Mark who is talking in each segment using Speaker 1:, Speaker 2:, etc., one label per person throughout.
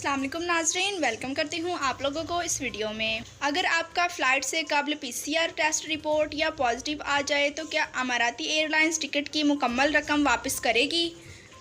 Speaker 1: अस्सलाम वालेकुम नाजरीन, वेलकम करती हूँ आप लोगों को इस वीडियो में। अगर आपका फ़्लाइट से काबिल PCR टेस्ट रिपोर्ट या पॉजिटिव आ जाए तो क्या अमाराती एयरलाइंस टिकट की मुकम्मल रकम वापस करेगी?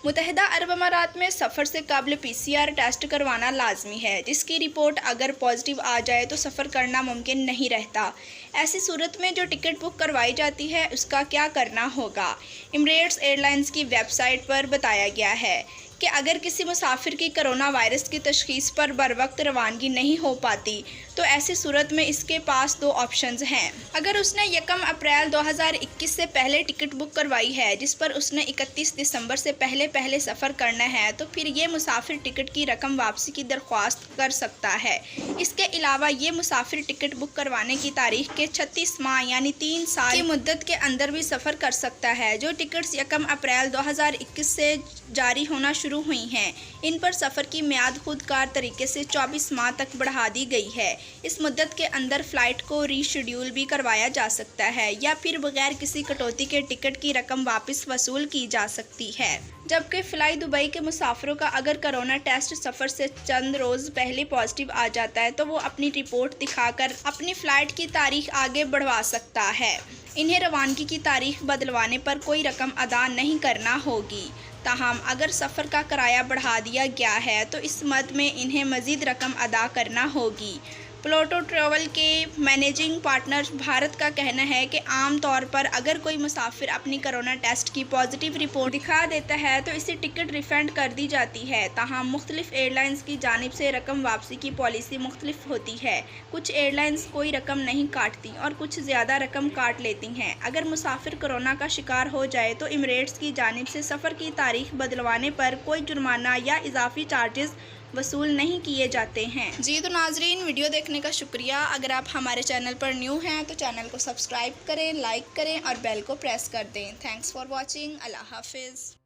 Speaker 1: मुत्तहिदा अरब अमारात में सफ़र से काबिल PCR टेस्ट करवाना लाजमी है, जिसकी रिपोर्ट अगर पॉजिटिव आ जाए तो सफ़र करना मुमकिन नहीं रहता। ऐसी सूरत में जो टिकट बुक करवाई जाती है उसका क्या करना होगा? एमिरेट्स एयरलाइंस की वेबसाइट पर बताया गया है कि अगर किसी मुसाफिर की कोरोना वायरस की तशख़ीस पर बर वक्त रवानगी नहीं हो पाती तो ऐसी सूरत में इसके पास दो ऑप्शंस हैं। अगर उसने 1 अप्रैल 2021 से पहले टिकट बुक करवाई है, जिस पर उसने 31 दिसंबर से पहले सफ़र करना है, तो फिर ये मुसाफिर टिकट की रकम वापसी की दरख्वास्त कर सकता है। इसके अलावा ये मुसाफिर टिकट बुक करवाने की तारीख के 36 माह यानी 3 साल की मुद्दत के अंदर भी सफ़र कर सकता है। जो टिकट्स 1 अप्रैल 2021 से जारी होना शुरू हुई हैं, इन पर सफ़र की मियाद खुदकार तरीके से 24 माह तक बढ़ा दी गई है। इस मुद्दत के अंदर फ़्लाइट को रीशेड्यूल भी करवाया जा सकता है या फिर बगैर किसी कटौती के टिकट की रकम वापस वसूल की जा सकती है। जबकि फ़्लाई दुबई के मुसाफिरों का अगर कोरोना टेस्ट सफ़र से चंद रोज़ पहले पॉजिटिव आ जाता है तो वो अपनी रिपोर्ट दिखाकर अपनी फ़्लाइट की तारीख आगे बढ़वा सकता है। इन्हें रवानगी की तारीख बदलवाने पर कोई रकम अदा नहीं करना होगी। ताहम अगर सफ़र का किराया बढ़ा दिया गया है तो इस मद में इन्हें मज़ीद रकम अदा करना होगी। प्लूटो ट्रैवल के मैनेजिंग पार्टनर भारत का कहना है कि आम तौर पर अगर कोई मुसाफिर अपनी कोरोना टेस्ट की पॉजिटिव रिपोर्ट दिखा देता है तो इसे टिकट रिफ़ंड कर दी जाती है। ताहम मुख्तलिफ एयरलाइंस की जानिब से रकम वापसी की पॉलिसी मुख्तलिफ होती है। कुछ एयरलाइंस कोई रकम नहीं काटती और कुछ ज़्यादा रकम काट लेती हैं। अगर मुसाफिर कोरोना का शिकार हो जाए तो एमिरेट्स की जानिब से सफ़र की तारीख बदलवाने पर कोई जुर्माना या इजाफी चार्जेस वसूल नहीं किए जाते हैं। जी तो नाजरीन, वीडियो देखने का शुक्रिया। अगर आप हमारे चैनल पर न्यू हैं तो चैनल को सब्सक्राइब करें, लाइक करें और बेल को प्रेस कर दें। Thanks for watching. अल्लाह हाफिज़।